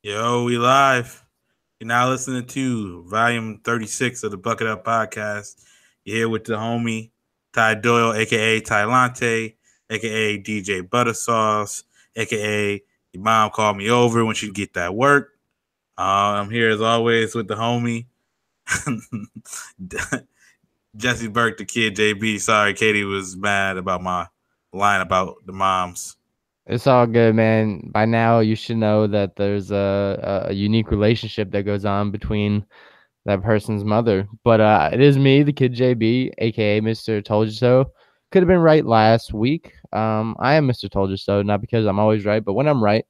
Yo, we live. You're now listening to volume 36 of the Bucket Up Podcast. You're here with the homie Ty Doyle, aka Ty Lante, aka DJ Buttersauce, aka your mom called me over when she get that work. I'm here as always with the homie Jesse Burke, the kid JB. Sorry, Katie was mad about my line about the moms. It's all good, man. By now, you should know that there's a unique relationship that goes on between that person's mother. But it is me, the kid JB, aka Mr. Told You So. Could have been right last week. I am Mr. Told You So, not because I'm always right, but when I'm right,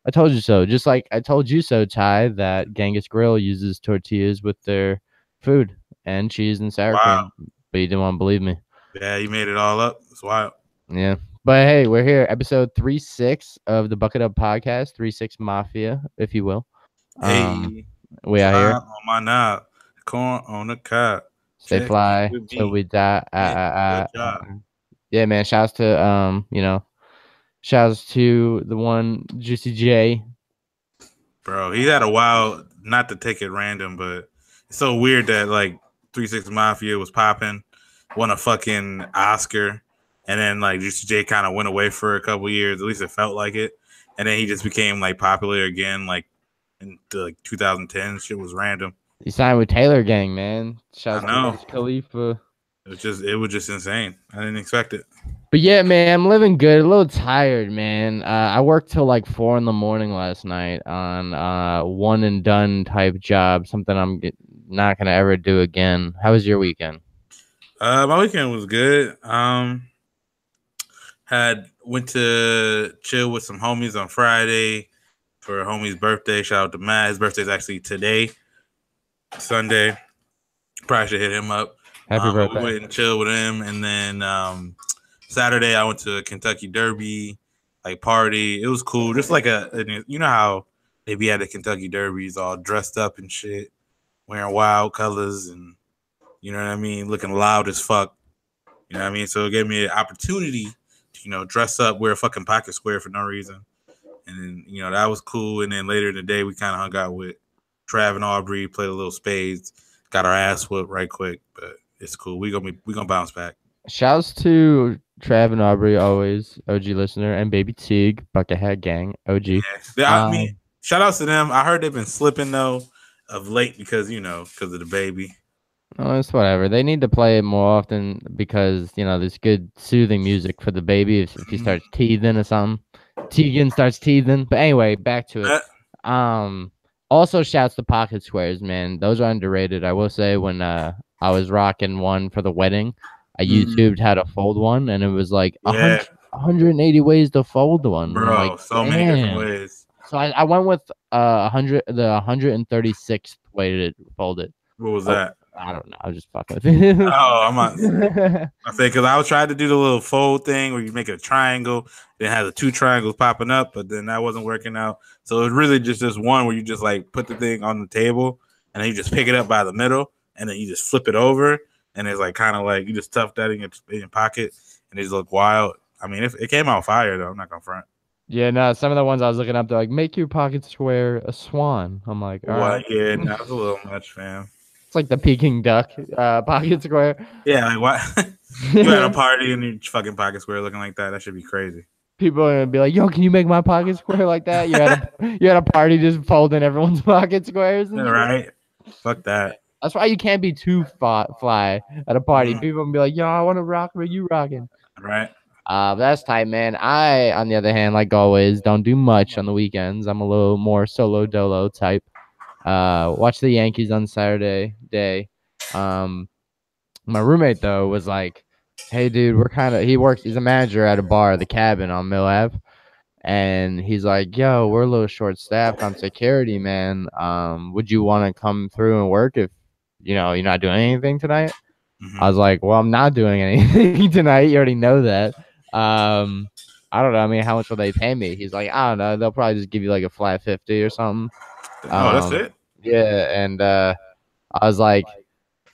I told you so. Just like I told you so, Ty, that Genghis Grill uses tortillas with their food and cheese and sour Wow. cream. But you didn't want to believe me. Yeah, you made it all up. It's wild. Yeah. But hey, we're here, episode 36 of the Bucket Up Podcast, 36 Mafia, if you will. Hey, We out fly here. on my knob, corn on the cob. Stay Check in fly with till me. we die. Good job, Yeah, man. Shouts to shouts to the one Juicy J. bro. He had a wild. Not to take it random, but it's so weird that like 3 6 Mafia was popping, won a fucking Oscar, and then like Juicy J kind of went away for a couple years. At least it felt like it, and then he just became like popular again, like in like 2010. Shit was random. He signed with Taylor Gang, man. Shouts I to know. Wiz Khalifa. It was just insane. I didn't expect it. But yeah, man, I'm living good. A little tired, man. I worked till like 4 in the morning last night on one and done type job. Something not gonna ever do again. How was your weekend? My weekend was good. Went to chill with some homies on Friday for a homie's birthday. Shout out to Matt. His birthday's actually today, Sunday. Probably should hit him up. Happy But birthday. we went and chilled with him, and then Saturday I went to a Kentucky Derby like party. It was cool. Just like you know how they be at the Kentucky Derbies all dressed up and shit, wearing wild colors and you know what I mean, looking loud as fuck. You know what I mean? So it gave me an opportunity to, dress up, wear a fucking pocket square for no reason. And then, that was cool. And then later in the day, we kind of hung out with Trav and Aubrey, played a little spades, got our ass whooped right quick, but it's cool. We gonna bounce back. Shouts to Trav and Aubrey, always OG listener, and Baby Teague, Bucket Hat Gang, OG. Yeah. I mean, shout outs to them. I heard they've been slipping though of late because of the baby. Oh, it's whatever. They need to play it more often because there's good soothing music for the baby if he starts teething or something. Tegan starts teething. But anyway, back to it. Also shouts to pocket squares, man. Those are underrated. I will say when I was rocking one for the wedding, I YouTubed how to fold one, and it was like 180 ways to fold one. Bro, like, so many different ways. So I went with the 136th way to fold it. What was that? I don't know. I was just fucking with it. I'm not. I say because I was trying to do the little fold thing where you make a triangle, then have the two triangles popping up, but then that wasn't working out. So it was really just this one where you just like put the thing on the table and then you just pick it up by the middle and then you just flip it over and it's like kind of like you just stuff that in your pocket and it just look wild. I mean, it came out fire though. I'm not gonna front. Yeah, no, some of the ones I was looking up, they're like, make your pocket square a swan. I'm like, all right. Yeah, that's a little much, fam. It's like the Peking duck pocket square. Yeah, like what? You had a party and your fucking pocket square looking like that. That should be crazy. People are gonna be like, yo, can you make my pocket square like that? You had a party just folding everyone's pocket squares. And right? Fuck that. That's why you can't be too fly at a party. People will be like, yo, I want to rock where you rocking. Right. That's tight, man. I, on the other hand, like always, don't do much on the weekends. I'm a little more solo dolo type. Watch the Yankees on Saturday day. My roommate though was like, "Hey, dude, he's a manager at a bar, the Cabin on Mill Ave, and he's like, yo, we're a little short staffed on security, man. Would you want to come through and work if you're not doing anything tonight?" I was like, well, I'm not doing anything tonight. You already know that. I don't know. I mean, how much will they pay me? He's like, I don't know. They'll probably just give you like a flat 50 or something. That's it. Yeah, and I was like,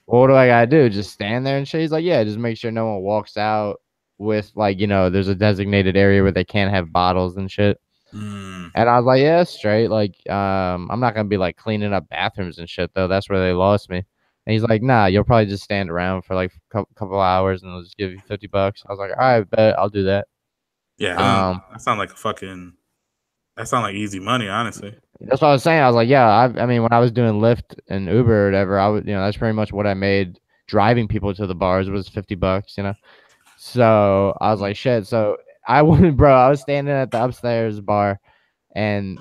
well, what do I gotta do? Just stand there and shit? He's like, yeah, just make sure no one walks out with like, there's a designated area where they can't have bottles and shit. Mm. And I was like, yeah, straight. Like, I'm not gonna be like cleaning up bathrooms and shit though. That's where they lost me. And he's like, nah, you'll probably just stand around for like a couple hours and they'll just give you $50. I was like, all right, bet I'll do that. Yeah, that sounds like that sounds like easy money, honestly. That's what I was saying. I was like, yeah, I mean, when I was doing Lyft and Uber or whatever, I would, that's pretty much what I made driving people to the bars was $50. So I was like, shit. So I went, bro. I was standing at the upstairs bar, and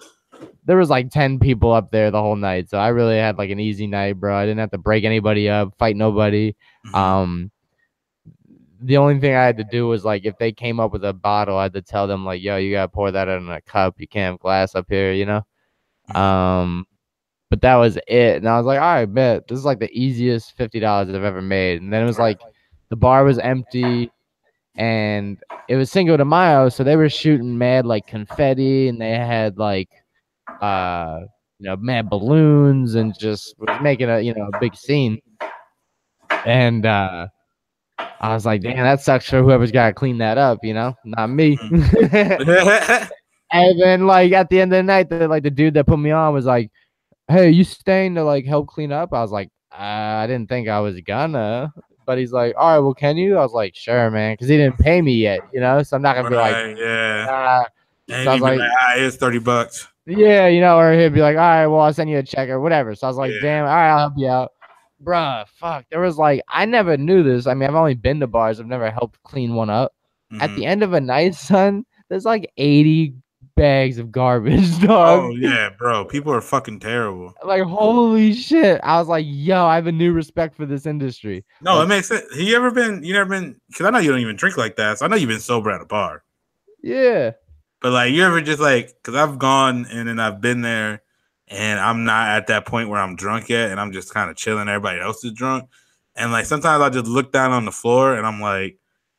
there was like 10 people up there the whole night. So I really had like an easy night, bro. I didn't have to break anybody up, fight nobody. Mhm. The only thing I had to do was like if they came up with a bottle, I had to tell them like, yo, you gotta pour that in a cup. You can't have glass up here. Mhm. But that was it. And I was like, all right, bet this is like the easiest $50 I've ever made. And then it was like the bar was empty and it was Cinco de Mayo, so they were shooting mad like confetti and they had like uh mad balloons and just was making a big scene. And I was like, damn, that sucks for whoever's got to clean that up, not me. Mhm. And then like at the end of the night, the dude that put me on was like, hey, you staying to like help clean up? I was like, I didn't think I was gonna. But he's like, all right, well, can you? I was like, sure, man, because he didn't pay me yet, so I'm not gonna be like, Right, yeah. nah. And So I was he'd be like, like, here's $30. yeah, or he'd be like, all right, well, I'll send you a check or whatever. So I was like, Yeah. damn, all right, I'll help you out. Bruh, fuck. There was like, I never knew this. I mean, I've only been to bars, I've never helped clean one up. At the Mhm. end of a night, son, there's like 80 bags of garbage, dog. Oh yeah, bro. People are fucking terrible. Like, holy shit. I was like, yo, I have a new respect for this industry. No, it Like, makes sense. You never been, because I know you don't even drink like that. So I know you've been sober at a bar. yeah. But like, you ever just like, because I've gone and then I've been there and I'm not at that point where I'm drunk yet and I'm just kind of chilling. Everybody else is drunk. And like, sometimes I just look down on the floor and I'm like,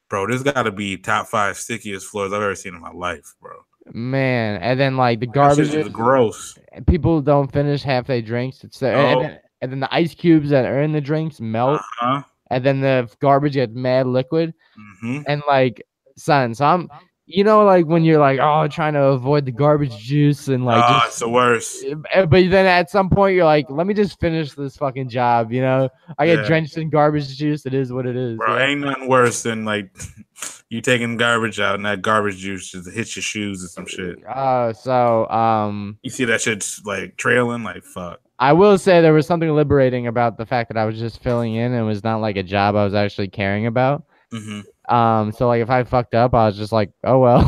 bro, this got to be top 5 stickiest floors I've ever seen in my life, bro. Man. And then, like, the That shit's garbage, just gross. people don't finish half their drinks. It's No. and then the ice cubes that are in the drinks melt. Uh-huh. And then the garbage gets mad liquid. Mm-hmm. And like, son, so I'm, like when you're like, oh, trying to avoid the garbage juice and like Oh, just, it's the worst. but then at some point you're like, let me just finish this fucking job. I get Yeah. drenched in garbage juice. It is what it is. Bro, Yeah. ain't nothing worse than like you taking garbage out and that garbage juice just hits your shoes or some shit. You see that shit's like trailing, like fuck. I will say there was something liberating about the fact that I was just filling in and it was not like a job I was actually caring about. Mm-hmm. So like if I fucked up, I was just like, oh well,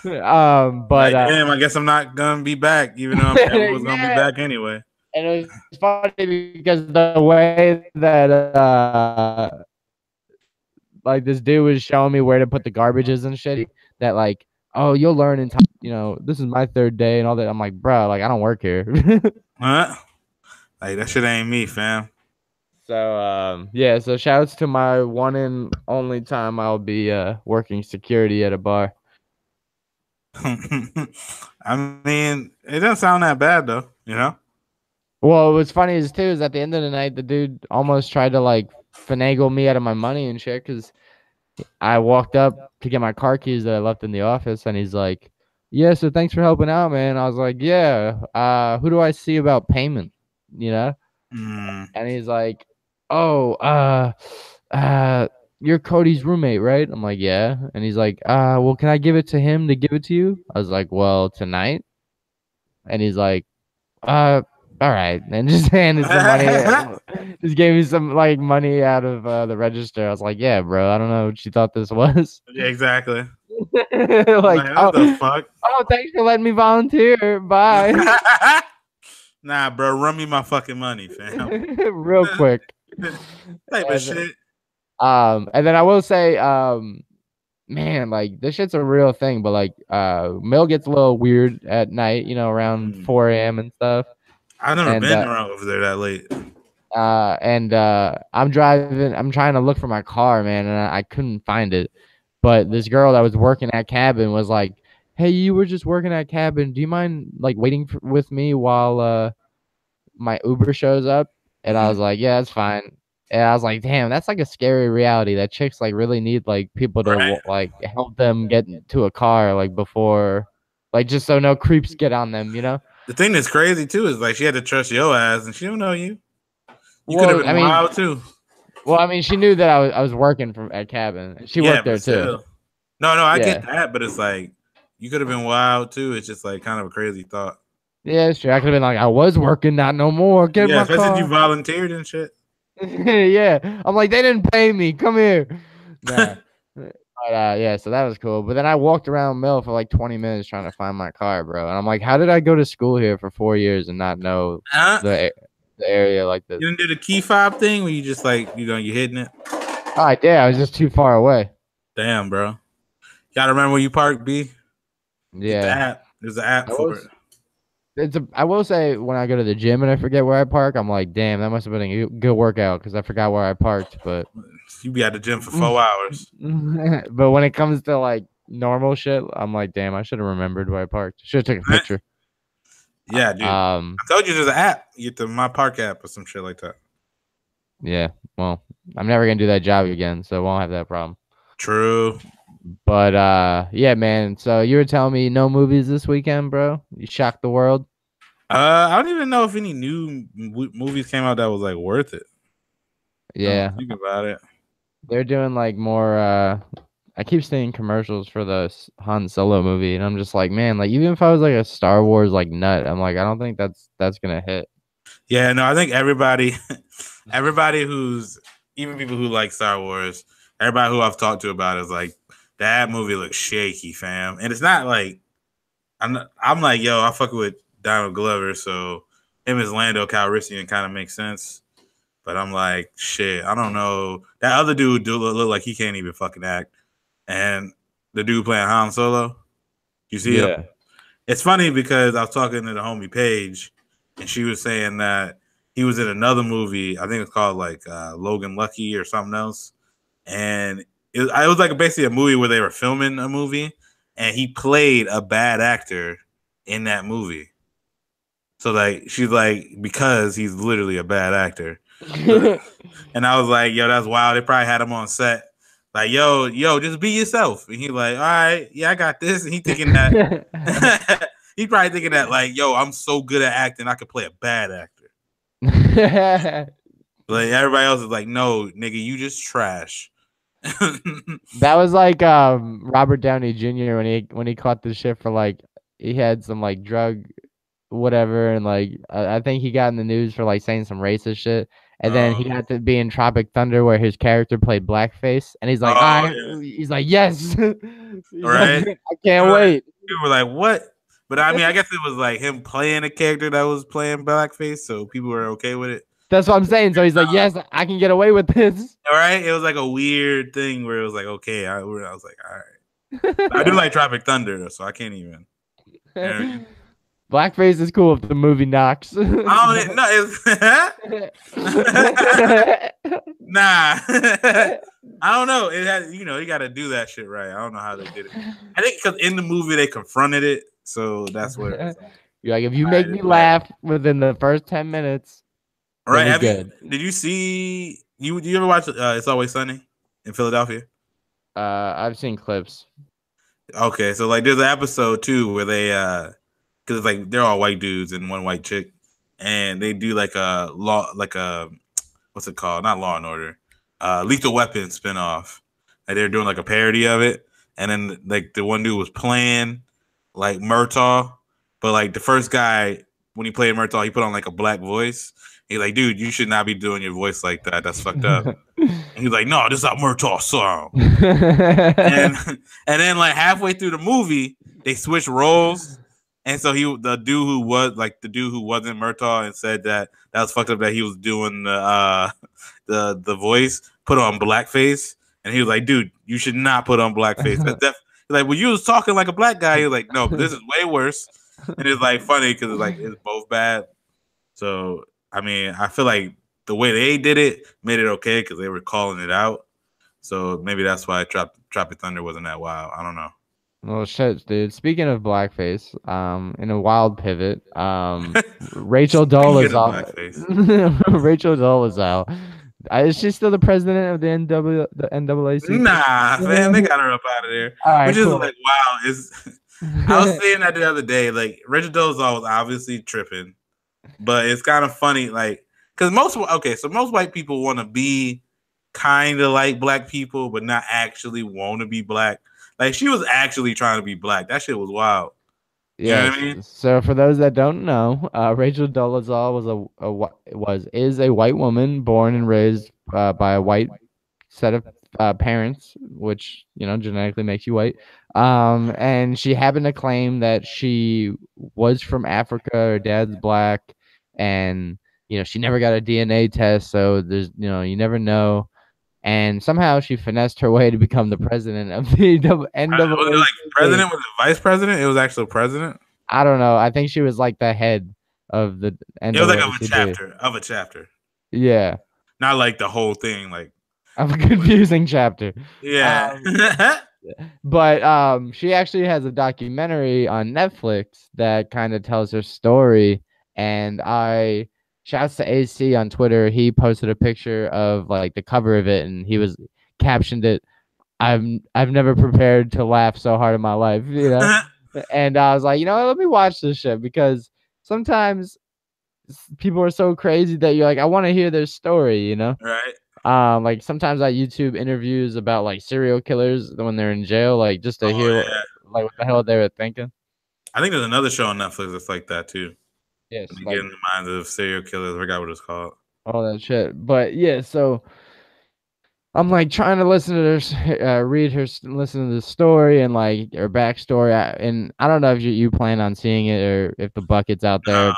but like, damn, I guess I'm not gonna be back, even though I was gonna be back anyway. And it was funny because the way that like this dude was showing me where to put the garbages and shit, that like, oh, you'll learn in time, this is my third day and all that. I'm like, bro, like I don't work here. Huh? Like that shit ain't me, fam. So yeah, so shouts to my one and only time I'll be working security at a bar. I mean, it doesn't sound that bad though, Well, what's funny is too is at the end of the night, the dude almost tried to like finagle me out of my money and shit because I walked up to get my car keys that I left in the office, and he's like, "Yeah, so thanks for helping out, man." I was like, "Yeah, who do I see about payment?" Mm. And he's like, "Oh, you're Cody's roommate, right?" I'm like, "Yeah." And he's like, well, can I give it to him to give it to you?" I was like, "Well, tonight." And he's like, all right, and just handed some money. Just gave me some like money out of the register. I was like, yeah, bro. I don't know what you thought this was. Yeah, exactly. Like, what the fuck? Oh, thanks for letting me volunteer. Bye. Nah, bro, run me my fucking money, fam. Real quick. Type of shit. And then I will say, man, like this shit's a real thing, but like Mill gets a little weird at night, around 4 a.m. and stuff. I've never been around over there that late. I'm driving, I'm trying to look for my car, man, and I couldn't find it. But this girl that was working at Cabin was like, hey, you were just working at Cabin. Do you mind like waiting with me while my Uber shows up? And I was like, yeah, that's fine. And I was like, damn, that's like a scary reality that chicks like really need like people to like help them get to a car like before like just so no creeps get on them, you know. The thing that's crazy too is like she had to trust your ass, and she don't know you. You could have Well, been I mean, wild too. she knew that I was working from at cabin. She Yeah, worked there but too. still. No, I Yeah. get that, but it's like you could have been wild too. It's just like kind of a crazy thought. Yeah, it's true. I could have been like, I was working, not no more. Get in Yeah, my especially if you car. volunteered and shit. Yeah, I'm like, they didn't pay me. Come here. Nah. But yeah, so that was cool. But then I walked around Mill for like 20 minutes trying to find my car, bro. And I'm like, how did I go to school here for 4 years and not know the area like this? You didn't do the key fob thing where you just like you hitting it. Oh, I did. I was just too far away. Damn, bro. You gotta remember where you park, B. Yeah. Get the app. There's an app for it. I will say when I go to the gym and I forget where I park, I'm like, damn, that must have been a good workout because I forgot where I parked. But you be at the gym for 4 hours. But when it comes to like normal shit, I'm like, damn, I should have remembered where I parked. Should have took a picture. Yeah, dude. I told you there's an app. You get the My Park app or some shit like that. Yeah, well, I'm never gonna do that job again, so I won't have that problem. True. But yeah, man. So you were telling me no movies this weekend, bro? You shocked the world. I don't even know if any new movies came out that was like worth it. Yeah, think about it. They're doing like more. I keep seeing commercials for the Han Solo movie, and I'm just like, man, like even if I was like a Star Wars like nut, I'm like, I don't think that's gonna hit. Yeah, no, I think everybody who's even people who like Star Wars, everybody who I've talked to about it is like that movie looks shaky, fam. And it's not like I'm like, yo, I fuck with Donald Glover, so him as Lando Calrissian kind of makes sense. But I'm like, shit, I don't know. That other dude do look like he can't even fucking act. And the dude playing Han Solo, you see him? It's funny because I was talking to the homie Paige, and she was saying that he was in another movie. I think it's called like Logan Lucky or something else. And it was like basically a movie where they were filming a movie, and he played a bad actor in that movie. So like she's like, because he's literally a bad actor. And I was like, yo, that's wild. They probably had him on set. Like, yo, just be yourself. And he like, all right, yeah, I got this. And he thinking that he probably thinking that like, yo, I'm so good at acting, I could play a bad actor. Like everybody else is like, no, nigga, you just trash. That was like Robert Downey Jr. when he caught the shit for like he had some like drug whatever, and like I think he got in the news for like saying some racist shit. And then he got to be in Tropic Thunder where his character played blackface, and he's like, he's like, yes, he's right? Like, I can't wait. People were like, what? But I mean, I guess it was like him playing a character that was playing blackface, so people were okay with it. That's what I'm saying. So he's like, yes, I can get away with this. All right, it was like a weird thing where it was like, okay, I was like, all right. I do like Tropic Thunder though, so I can't even. Blackface is cool if the movie knocks. Nah. I don't know. It had, you got to do that shit right. I don't know how they did it. I think because in the movie they confronted it, so that's where you're like, if you make me laugh within the first 10 minutes, all right? Did you see? Do you ever watch It's Always Sunny in Philadelphia? I've seen clips. Okay, so like there's an episode too where they because like they're all white dudes and one white chick, and they do like a what's it called? Not Law and Order, Lethal Weapon spinoff. Like they're doing like a parody of it, and then like the one dude was playing like Murtaugh, but like the first guy when he played Murtaugh, he put on like a black voice. He's like, dude, you should not be doing your voice like that. That's fucked up. And he's like, no, this is not Murtaugh song. and then like halfway through the movie, they switch roles. And so the dude who wasn't Murtaugh and said that was fucked up that he was doing the voice, put on blackface, and he was like, dude, you should not put on blackface. Like when you was talking like a black guy, you're like, no, but this is way worse. And it's like funny because it's both bad. So I mean, I feel like the way they did it made it okay because they were calling it out. So maybe that's why Tropic Thunder wasn't that wild. I don't know. Well, shit, dude. Speaking of blackface, in a wild pivot, Rachel Dolezal. Rachel Dolezal. Is she still the president of the NAACP? Nah, man, they got her up out of there. All right, which is cool. like, wow, I was saying that the other day. Like Rachel Dolezal was obviously tripping, but it's kind of funny, like because most white people want to be kind of like black people, but not actually want to be black. Like she was actually trying to be black. That shit was wild. You know what Yes. I mean? So for those that don't know, Rachel Dolezal is a white woman born and raised by a white set of parents, which genetically makes you white. And she happened to claim that she was from Africa. Her dad's black, and she never got a DNA test, so there's you never know. And somehow she finessed her way to become the president of the Was it NAACP. like president? Was it vice president? It was actually president. I don't know. I think she was like the head of the It was like of a NAACP. chapter, Yeah, not like the whole thing. Like of a confusing chapter. yeah. But she actually has a documentary on Netflix that kind of tells her story. And shouts to AC on Twitter. He posted a picture of like the cover of it, and he was captioned it, I've never prepared to laugh so hard in my life, And I was like, let me watch this shit, because sometimes people are so crazy that you're like, I want to hear their story, Right. Like sometimes I YouTube interviews about like serial killers when they're in jail, like just to hear like what the hell they were thinking. I think there's another show on Netflix that's like that too. Yes, When you like get in the minds of serial killers. I forgot what it's called. all that shit. But yeah, so I'm like trying to listen to her, listen to the story and like her backstory. And I don't know if you plan on seeing it, or if the bucket's out there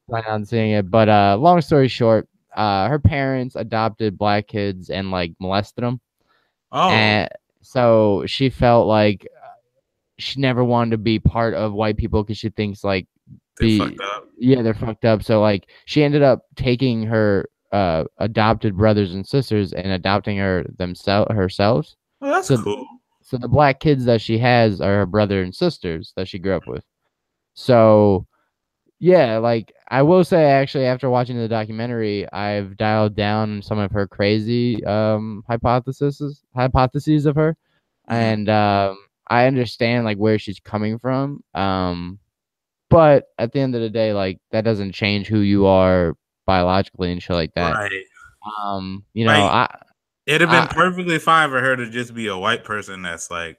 plan on seeing it. But long story short, her parents adopted black kids and like molested them. Oh. And so she felt like she never wanted to be part of white people, because she thinks like They're fucked up. Yeah, they're fucked up. So like she ended up taking her adopted brothers and sisters and adopting herself. Oh, that's cool. So the black kids that she has are her brother and sisters that she grew up with. So yeah, like I will say, actually, after watching the documentary, I've dialed down some of her crazy hypotheses of her. And I understand like where she's coming from. But at the end of the day, like that doesn't change who you are biologically and shit like that. Right. It'd have been perfectly fine for her to just be a white person that's like,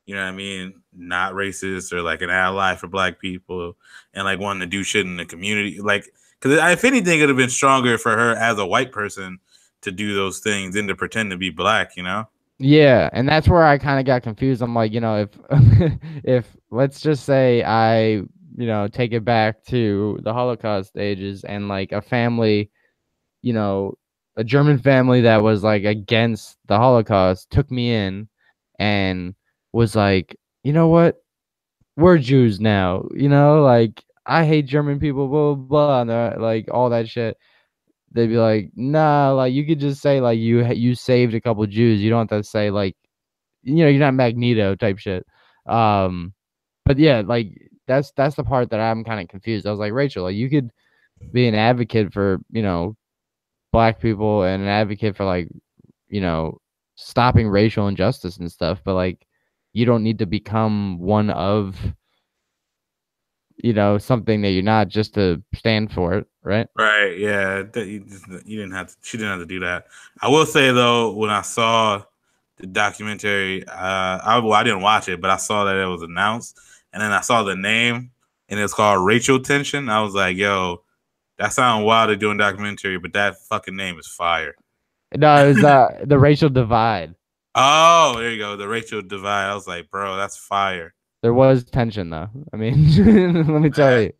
you know what I mean, not racist, or like an ally for black people, and like wanting to do shit in the community. Like, because if anything, it'd have been stronger for her as a white person to do those things than to pretend to be black, Yeah, and that's where I kind of got confused. I'm like, if if let's just say I take it back to the Holocaust ages, and like a family, a German family that was like against the Holocaust took me in and was like, you know what? We're Jews now, like I hate German people, blah, blah, blah, and like all that shit. They'd be like, nah, like you could just say like you saved a couple Jews. You don't have to say like, you're not Magneto type shit. But yeah, like that's the part that I'm kind of confused. I was like, Rachel, like you could be an advocate for black people and an advocate for like stopping racial injustice and stuff, but like you don't need to become one of something that you're not just to stand for it, right? Right. Yeah. You didn't have to. She didn't have to do that. I will say though, when I saw the documentary, I didn't watch it, but I saw that it was announced, and then I saw the name, and it's called Racial Tension. I was like, yo, that sounds wild to do a documentary, but that fucking name is fire. No, it was the Racial Divide. Oh, there you go, the Racial Divide. I was like, bro, that's fire. There was tension though. I mean, let me tell you.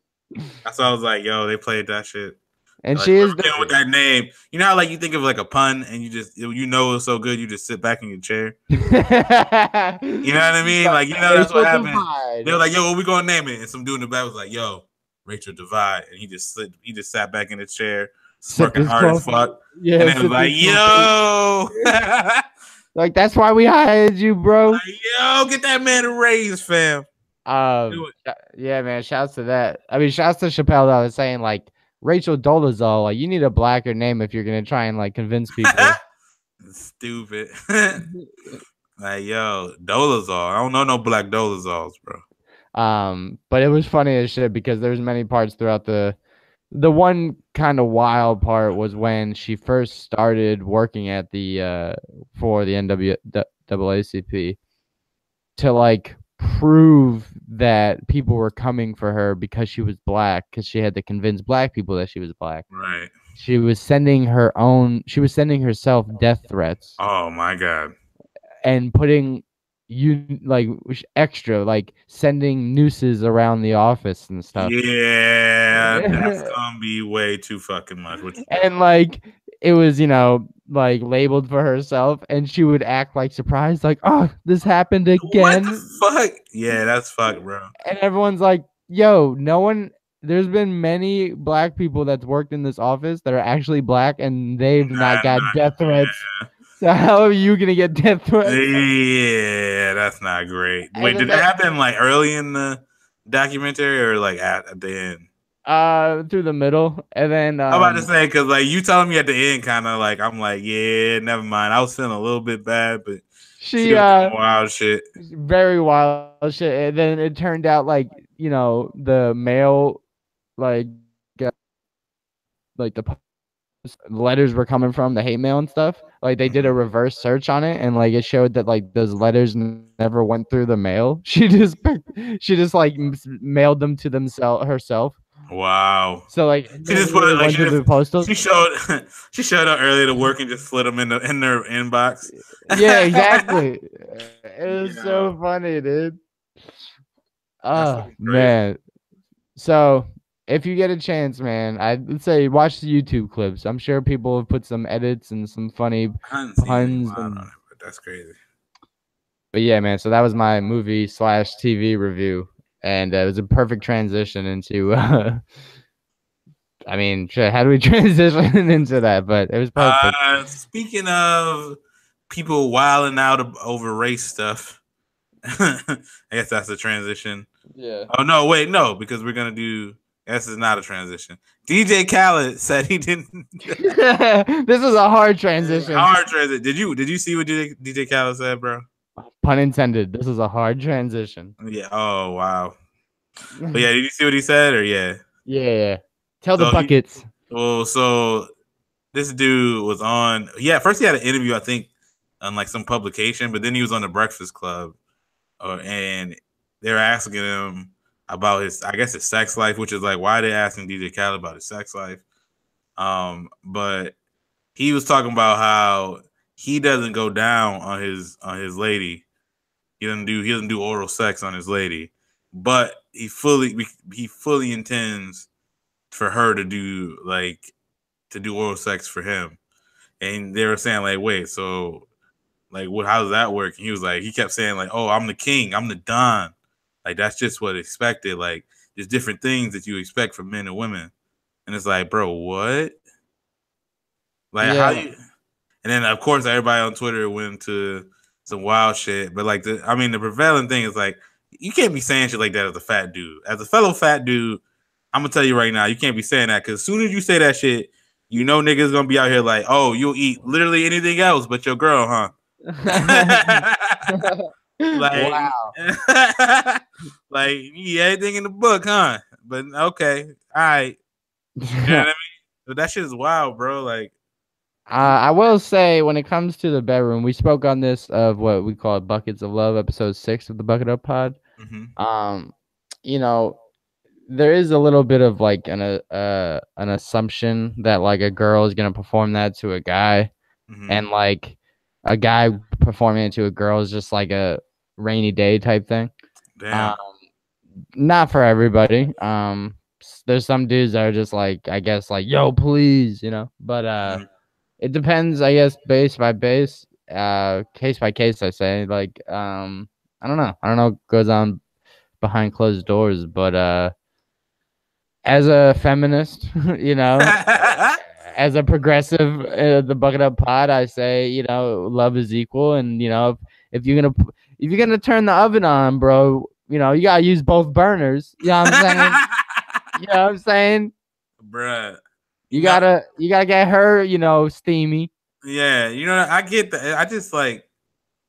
That's why I was like, yo, they played that shit. And like, she is with that name. You know how like you think of like a pun and you just it's so good you just sit back in your chair. You know what I mean? Like that's what happened. They were like, yo, what we gonna name it? And some dude in the back was like, yo, Racial Divide, and he just sat back in his chair, smirking hard as fuck. Yeah, and it was like, yo. Like that's why we hired you, bro. Like, yo, get that man a raise, fam. Yeah, man. Shouts to that. I mean, shouts to Chappelle. I was saying like Rachel Dolezal. Like you need a blacker name if you're gonna try and like convince people. Stupid. Like yo, Dolezal. I don't know no black Dolezals, bro. But it was funny as shit because there's many parts throughout the one kind of wild part was when she first started working at the for the NAACP to like prove that people were coming for her because she was black, because she had to convince black people that she was black. Right. She was sending herself death threats Oh my god. and putting extra, like sending nooses around the office and stuff. Yeah, that's gonna be way too fucking much. And like it was, like labeled for herself, and she would act like surprised, like, "Oh, this happened again." What the fuck? Yeah, that's fucked, bro. And everyone's like, "Yo, no one." There's been many black people that's worked in this office that are actually black, and they've not got death threats. So how are you gonna get death threats? Yeah, that's not great. Wait, did that happen like early in the documentary or like at the end? Through the middle, and then I'm about to say, because like you telling me at the end, kind of like I'm like, yeah, never mind. I was feeling a little bit bad, but she wild shit, very wild shit. And then it turned out like the mail, like the letters were coming from the hate mail and stuff. Like they did a reverse search on it, and like it showed that like those letters never went through the mail. She just like mailed them to herself. Wow. So like she just put it like to the postal. She showed up early to work and just slid them in their inbox. Yeah, exactly. It was so funny, dude. Oh man. So if you get a chance, man, I'd say watch the YouTube clips. I'm sure people have put some edits and some funny puns. That's crazy. But yeah, man. So that was my movie / TV review, and it was a perfect transition into. I mean, how do we transition into that? But it was perfect. Speaking of people wilding out over race stuff, I guess that's a transition. Yeah. Oh no, wait, no, because we're gonna do. This is not a transition. DJ Khaled said he didn't. This is a hard transition. Hard transition. Did you see what DJ Khaled said, bro? Pun intended. This is a hard transition. Yeah. Oh wow. But yeah, did you see what he said or yeah? Yeah. Tell the buckets. So this dude was on. Yeah, first he had an interview, I think, on like some publication, but then he was on the Breakfast Club, and they were asking him about his sex life, which is like why they asking DJ Khaled about his sex life. But he was talking about how he doesn't go down on his lady. He doesn't do oral sex on his lady, but he fully intends for her to do oral sex for him. And they were saying like, wait, so like how does that work? And he was like, he kept saying like, oh, I'm the king, I'm the don. Like that's just what expected. Like there's different things that you expect from men and women. And it's like, bro, what? Like how you? And then of course everybody on Twitter went into some wild shit. But like the prevailing thing is like you can't be saying shit like that as a fat dude. As a fellow fat dude, I'm gonna tell you right now, you can't be saying that because as soon as you say that shit, you know niggas gonna be out here like, oh, you'll eat literally anything else but your girl, huh? Like, wow. Like you eat everything in the book, huh? But okay, all right. You know what I mean? But that shit is wild, bro. Like, I will say when it comes to the bedroom, we spoke on this of what we call Buckets of Love, episode 6 of the Bucket Up Pod. Mm-hmm. There is a little bit of like an assumption that like a girl is gonna perform that to a guy, mm-hmm. and like a guy performing it to a girl is just like a rainy day type thing. Damn. Not for everybody. There's some dudes that are just like, I guess, like, yo, please, but mm-hmm. It depends, I guess, base by base, case by case, I say. Like, I don't know what goes on behind closed doors, but as a feminist, as a progressive, the Bucket Up Pod, I say, love is equal, and if you're gonna turn the oven on, bro, you gotta use both burners. You know what I'm saying? You know what I'm saying, bruh? You gotta get her, steamy. Yeah, I get that. I just like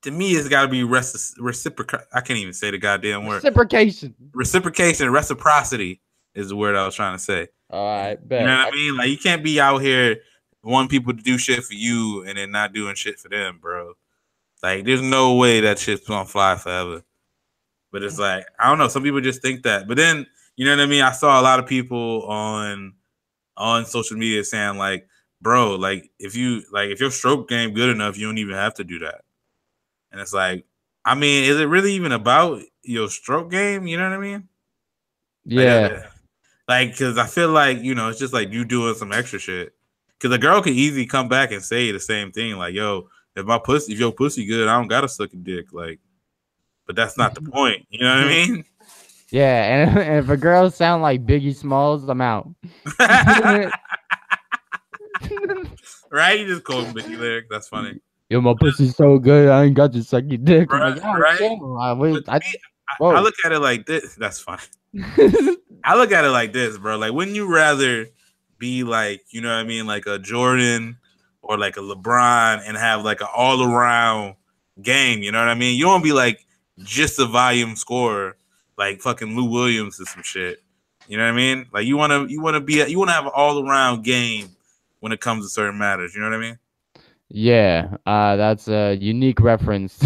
to me, it's got to be reciprocal. I can't even say the goddamn word. Reciprocation. Reciprocation, reciprocity is the word I was trying to say. All right, bet. You know what I mean? Like, you can't be out here wanting people to do shit for you and then not doing shit for them, bro. Like, there's no way that shit's gonna fly forever. But it's like, I don't know. Some people just think that. But then, you know what I mean? I saw a lot of people on social media saying, like, bro, like, if your stroke game good enough, you don't even have to do that. And it's like, I mean, is it really even about your stroke game? You know what I mean? Yeah. Like, because I feel like, you know, it's just like you doing some extra shit. Because a girl can easily come back and say the same thing. Like, yo, if your pussy good, I don't got to suck a dick. Like, but that's not the point. You know what I mean? Yeah, and if a girl sound like Biggie Smalls, I'm out. Right? You just call him Biggie lyric. That's funny. Yo, my pussy's so good, I ain't got to suck your dick. Right, I'm like, oh, right? shit. I look at it like this. That's funny. I look at it like this, bro. Like, wouldn't you rather be like, you know what I mean, like a Jordan or like a LeBron and have like an all-around game? You know what I mean? You don't be like just a volume scorer like fucking Lou Williams or some shit. You know what I mean? Like, you wanna have an all-around game when it comes to certain matters. You know what I mean? Yeah, that's a unique reference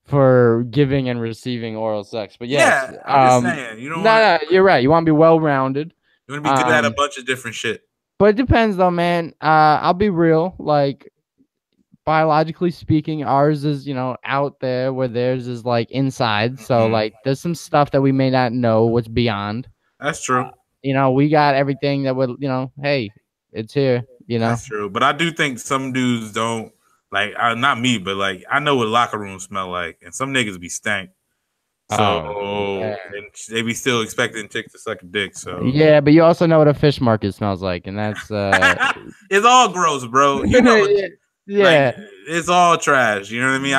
for giving and receiving oral sex. But yes, yeah, I'm just saying. You don't. No, you're right. You want to be well-rounded. You want to be good at a bunch of different shit. But it depends, though, man. I'll be real. Like, biologically speaking, ours is, you know, out there where theirs is like inside. So like, there's some stuff that we may not know what's beyond. That's true. You know, we got everything that would, you know, hey, it's here. You know, that's true. But I do think some dudes don't like. Not me, but like, I know what locker rooms smell like, and some niggas be stank. So and they be still expecting chicks to suck a dick. So yeah, but you also know what a fish market smells like, and that's it's all gross, bro. You know, yeah, like, it's all trash. You know what I mean?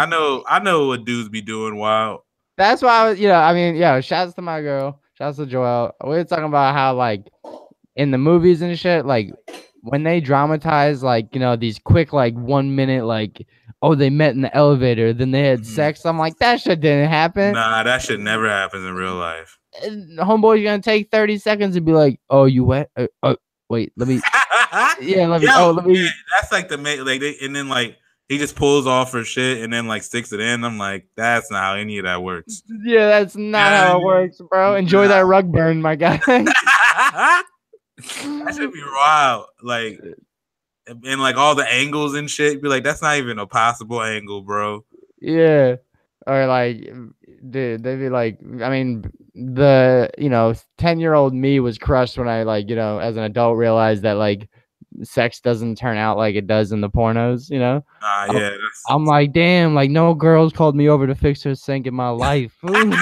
I know what dudes be doing wild. That's why I was, you know, I mean, yeah. Shouts to my girl. Shouts to Joelle. We were talking about how like in the movies and shit, like when they dramatize like, you know, these quick like 1 minute like, oh, they met in the elevator, then they had sex. I'm like, that shit didn't happen. Nah, that shit never happens in real life. Homeboy's gonna take 30 seconds and be like, oh, you wet? Wait, let me. Yeah, let me. Let me. Yeah, that's like the like and then like he just pulls off her shit and then like sticks it in. I'm like, that's not how any of that works. Yeah, that's not how it works, bro. Enjoy that rug burn, my guy. That should be wild. Like, and like all the angles and shit. Be like, that's not even a possible angle, bro. Yeah. Or like, dude, they'd be like, I mean, the, you know, 10-year-old me was crushed when I, like, you know, as an adult realized that like sex doesn't turn out like it does in the pornos, you know? Yeah. I'm like, damn, like no girls called me over to fix her sink in my life. Bro,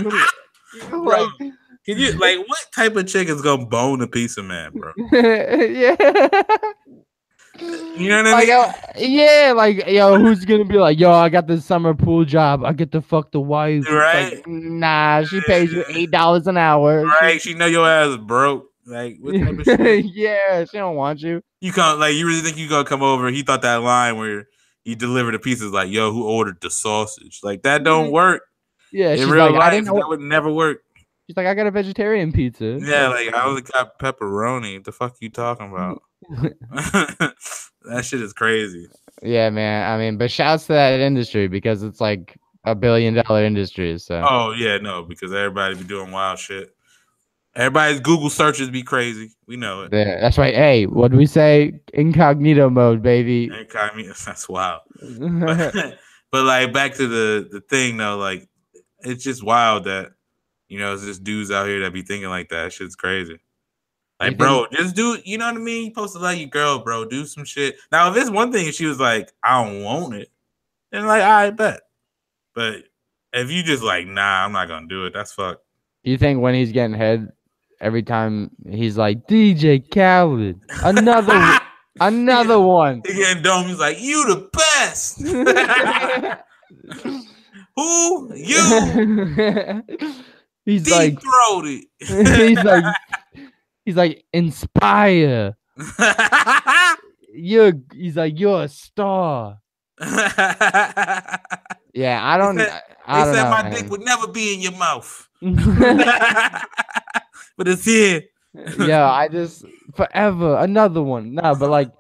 can you, like, what type of chick is gonna bone a piece of man, bro? Yeah. You know what I mean? Yeah, like, yo, who's gonna be like, yo, I got this summer pool job, I get to fuck the wife. Right? Like, nah, she pays you $8 an hour. Right? She know your ass is broke. Like, what type of shit? Yeah, she don't want you. You can't, like, you really think you gonna come over? He thought that line where he delivered the pieces like, yo, who ordered the sausage? Like, that don't work. Yeah, in real life, that would never work. She's like, I got a vegetarian pizza. Yeah, like, I only got pepperoni. What the fuck you talking about? That shit is crazy. Yeah, man. I mean, but shouts to that industry because it's like $1 billion industry. So. Oh yeah, no, because everybody be doing wild shit. Everybody's Google searches be crazy. We know it. Yeah, that's right. Hey, what do we say? Incognito mode, baby. Incognito. That's wild. But like back to the thing though, like it's just wild that, you know, it's just dudes out here that be thinking like that. Shit's crazy. Like, bro, just do, you know what I mean? You supposed to love your girl, bro. Do some shit. Now, if it's one thing, if she was like, I don't want it, then like, I bet. But if you just like, nah, I'm not gonna do it, that's fuck. Do you think when he's getting head, every time he's like, DJ Khaled, another one. He getting dome, he's like, you the best. Who? You? He's deep-throated. He's like, inspire. He's like, you're a star. Yeah, I don't said know, my dick man. would never be in your mouth. But it's here. Yeah, I just forever another one. No, but like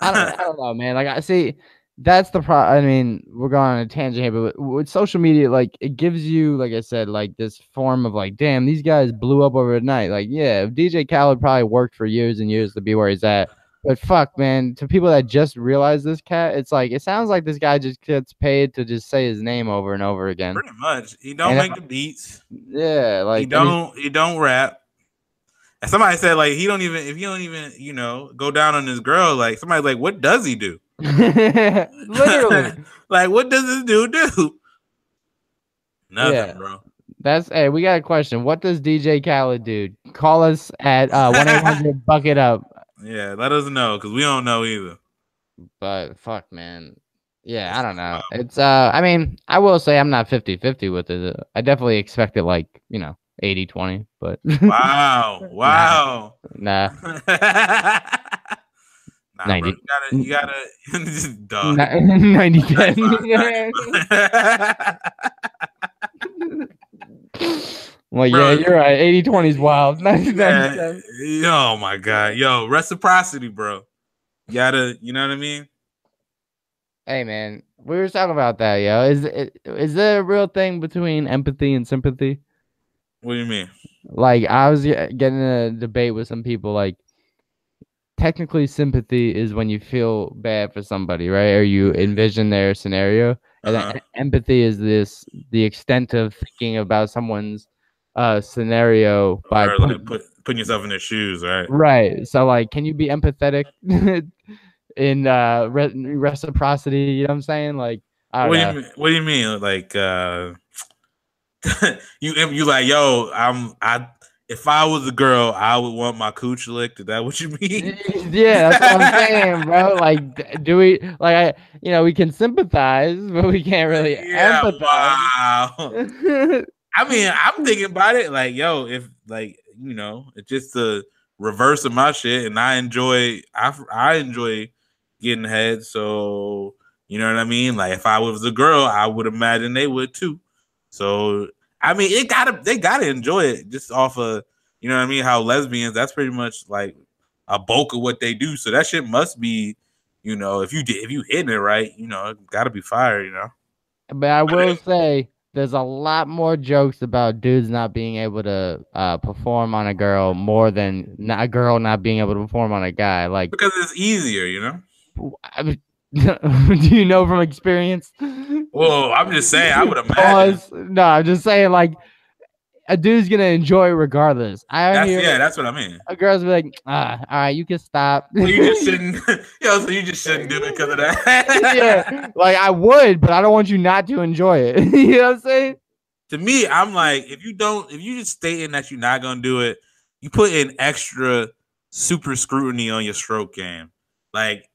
I don't know, man. Like I see that's the I mean, we're going on a tangent here, but with social media, like it gives you, like I said, like this form of like, damn, these guys blew up overnight. Like, yeah, DJ Khaled probably worked for years and years to be where he's at. But fuck, man, to people that just realize this cat, it's like it sounds like this guy just gets paid to just say his name over and over again. Pretty much. He don't And make the beats. yeah, He like don't rap. And somebody said like if you don't even, go down on this girl, like somebody's like, what does he do? literally. Like what does this dude do? Nothing, bro. Hey, we got a question. What does DJ Khaled do? Call us at 1-800-BUCKET-UP. Yeah, let us know because we don't know either. But fuck, man. Yeah, I don't know. It's I mean, I will say I'm not 50-50 with it. I definitely expected like, 80-20, but wow. Nah. Nah, 90. bro. You gotta just dog. 90-10. Well, Bro, yeah, you're right. 80-20 is wild. 90-10. Oh my god. Yo, reciprocity, bro. You gotta, you know what I mean? Hey man, we were talking about that, yo. Is there a real thing between empathy and sympathy? What do you mean? Like I was getting a debate with some people. Like technically, sympathy is when you feel bad for somebody, right? Or you envision their scenario, and then empathy is the extent of thinking about someone's scenario by putting yourself in their shoes, right? Right. So like, can you be empathetic in reciprocity? You know what I'm saying? Like, I don't know. What do you mean? Like, you like, yo, if I was a girl, I would want my cooch licked. Is that what you mean? Yeah, that's what I'm saying, bro. Like, do we like we can sympathize, but we can't really empathize. Wow. I mean, I'm thinking about it like, yo, if like, it's just the reverse of my shit, and I enjoy getting head. So you know what I mean? Like, if I was a girl, I would imagine they would too. So I mean, they gotta enjoy it just off of, you know what I mean? How lesbians, that's pretty much like a bulk of what they do. So that shit must be, if you hitting it right, it gotta be fire, But I will say there's a lot more jokes about dudes not being able to perform on a girl more than a girl not being able to perform on a guy. Like because it's easier, I mean, do you know from experience? Well, I'm just saying, I would imagine. No, I'm just saying, like, a dude's gonna enjoy it regardless. That's what I mean. A girl's be like, all right, you can stop. Well, you just shouldn't, so you just shouldn't do it because of that. Yeah, like I would, but I don't want you not to enjoy it. You know what I'm saying? To me, I'm like, if you just stating that you're not gonna do it, you put in extra super scrutiny on your stroke game. Like,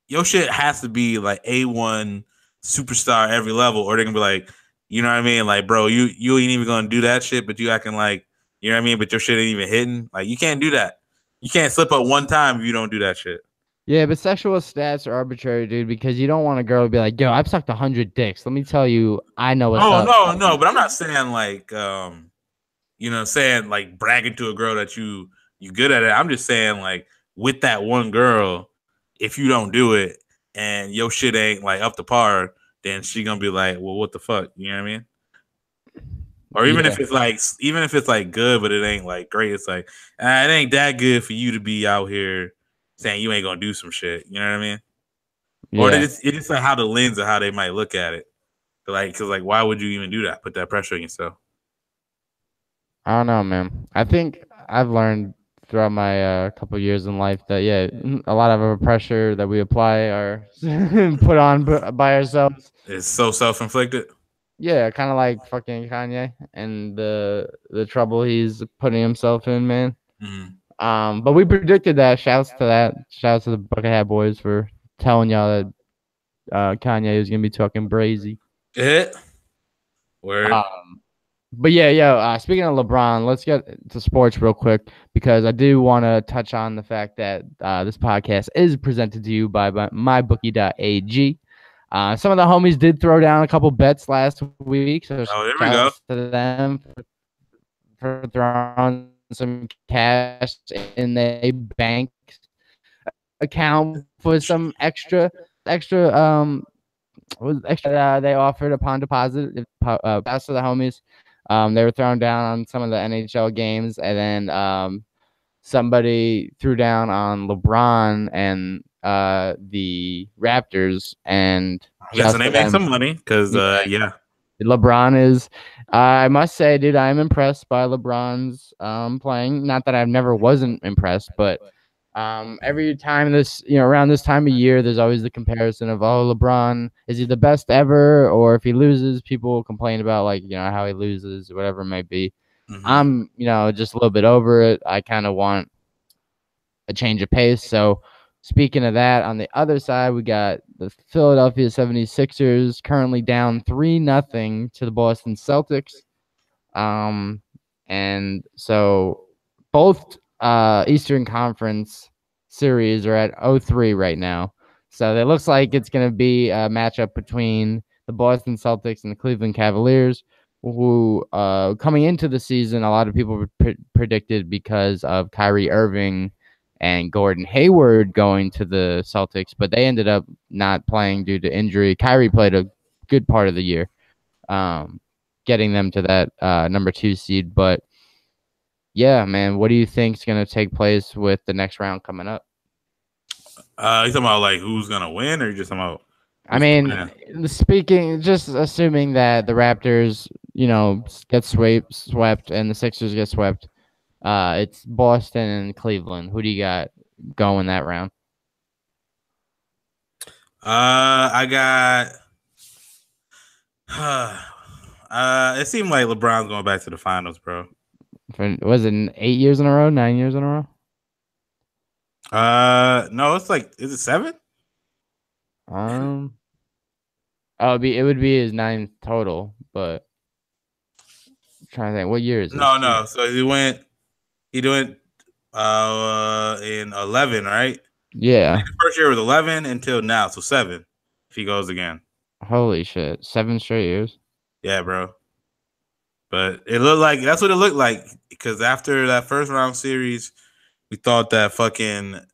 your shit has to be like A1 superstar every level, or they're gonna be like, you know what I mean? Like, bro, you ain't even gonna do that shit, but you acting like, you know what I mean? But your shit ain't even hitting. Like, you can't do that. You can't slip up one time if you don't do that shit. Yeah, but sexual stats are arbitrary, dude, because you don't want a girl to be like, yo, I've sucked 100 dicks. Let me tell you, I know what's up. No, but I'm not saying like, saying like bragging to a girl that you good at it. I'm just saying like with that one girl, if you don't do it and your shit ain't like up to par, then she gonna be like, well, what the fuck? You know what I mean? Or even if it's like good, but it ain't like great, it's like it ain't that good for you to be out here saying you ain't gonna do some shit. You know what I mean? Yeah. Or it's just like how the lens of how they might look at it. Because why would you even do that? Put that pressure on yourself. I don't know, man. I think I've learned throughout my couple years in life that a lot of our pressure that we apply are put on by ourselves. It's so self-inflicted. Yeah, kind of like fucking Kanye and the trouble he's putting himself in, man. Mm-hmm. But we predicted that. Shouts to that. Shouts to the Bucket Hat Boys for telling y'all that Kanye was gonna be talking brazy. Yeah. Word. But yeah, speaking of LeBron, let's get to sports real quick because I do want to touch on the fact that this podcast is presented to you by mybookie.ag. Some of the homies did throw down a couple bets last week, so Oh, there we shout go. out to them for throwing some cash in a bank account for some extra they offered upon deposit. Pass to the homies. They were throwing down on some of the NHL games, and then somebody threw down on LeBron and the Raptors, and Yeah, so they made some money because yeah. LeBron is. I must say, dude, I'm impressed by LeBron's playing. Not that I've never wasn't impressed, but every time around this time of year, there's always the comparison of, oh, LeBron, is he the best ever? Or if he loses, people complain about how he loses, whatever it might be. Mhm. I'm, just a little bit over it. I kind of want a change of pace. So speaking of that, on the other side, we got the Philadelphia 76ers currently down 3-0 to the Boston Celtics. And so both Eastern Conference series are at 0-3 right now. So it looks like it's going to be a matchup between the Boston Celtics and the Cleveland Cavaliers, who coming into the season, a lot of people predicted because of Kyrie Irving and Gordon Hayward going to the Celtics, but they ended up not playing due to injury. Kyrie played a good part of the year, getting them to that number 2 seed. But yeah, man, what do you think is going to take place with the next round coming up? You talking about like who's gonna win, or you just talking about? I mean, just assuming that the Raptors, get swept and the Sixers get swept, it's Boston and Cleveland. Who do you got going that round? I got. It seemed like LeBron's going back to the finals, bro. Was it 8 years in a row? 9 years in a row? No, it's like, is it 7? It would be his 9th total, but I'm trying to think, what year is it? No. So he went in 11, right? Yeah. The first year was 11 until now, so 7 if he goes again. Holy shit. 7 straight years? Yeah, bro. But it looked like that's what it looked like, because after that first round series, we thought that the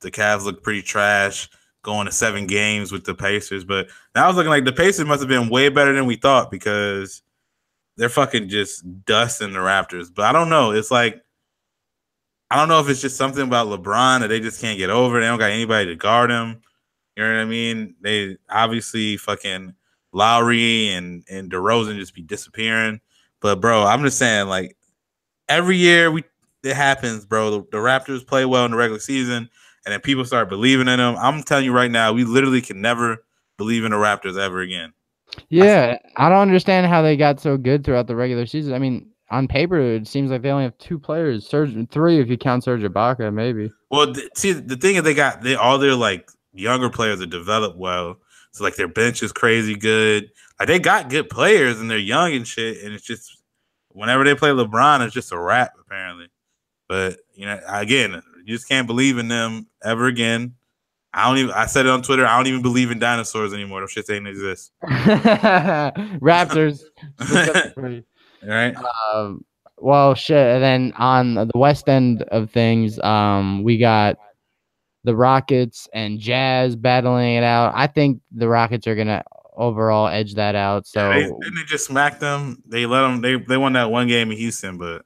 Cavs looked pretty trash going to 7 games with the Pacers. But now it's looking like the Pacers must have been way better than we thought, because they're fucking just dusting the Raptors. But I don't know. It's like, I don't know if it's just something about LeBron that they just can't get over. They don't got anybody to guard him. You know what I mean? They obviously fucking Lowry and DeRozan just be disappearing. But bro, I'm just saying, like, every year it happens, bro. The Raptors play well in the regular season, and then people start believing in them. I'm telling you right now, we literally can never believe in the Raptors ever again. Yeah, I don't understand how they got so good throughout the regular season. I mean, on paper, it seems like they only have 2 players, 3 if you count Serge Ibaka, maybe. Well, see, the thing is all their like younger players are developed well. So like their bench is crazy good. Like they got good players and they're young and shit. And it's just whenever they play LeBron, it's just a wrap apparently. But again, you just can't believe in them ever again. I said it on Twitter. I don't even believe in dinosaurs anymore. Those shit ain't exist. Raptors. All right. Well, shit. And then on the west end of things, we got the Rockets and Jazz battling it out. I think the Rockets are gonna overall edge that out. So didn't they just smack them? They let them. They won that one game in Houston, but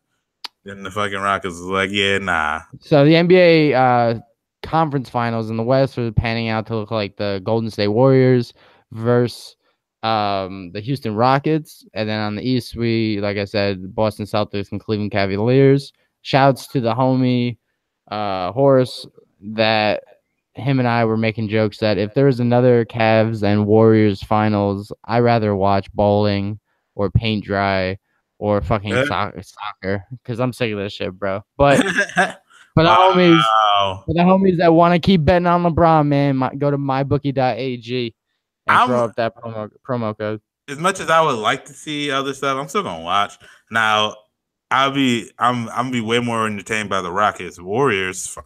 then the fucking Rockets was like, yeah, nah. So the NBA conference finals in the West are panning out to look like the Golden State Warriors versus the Houston Rockets, and then on the East, like I said, Boston Celtics and Cleveland Cavaliers. Shouts to the homie Horace, that him and I were making jokes that if there was another Cavs and Warriors finals, I'd rather watch bowling or paint dry or fucking soccer, because I'm sick of this shit, bro. But for the homies that want to keep betting on LeBron, man, go to mybookie.ag and throw up that promo code. As much as I would like to see other stuff, I'm still gonna watch. Now, I'm be way more entertained by the Rockets Warriors.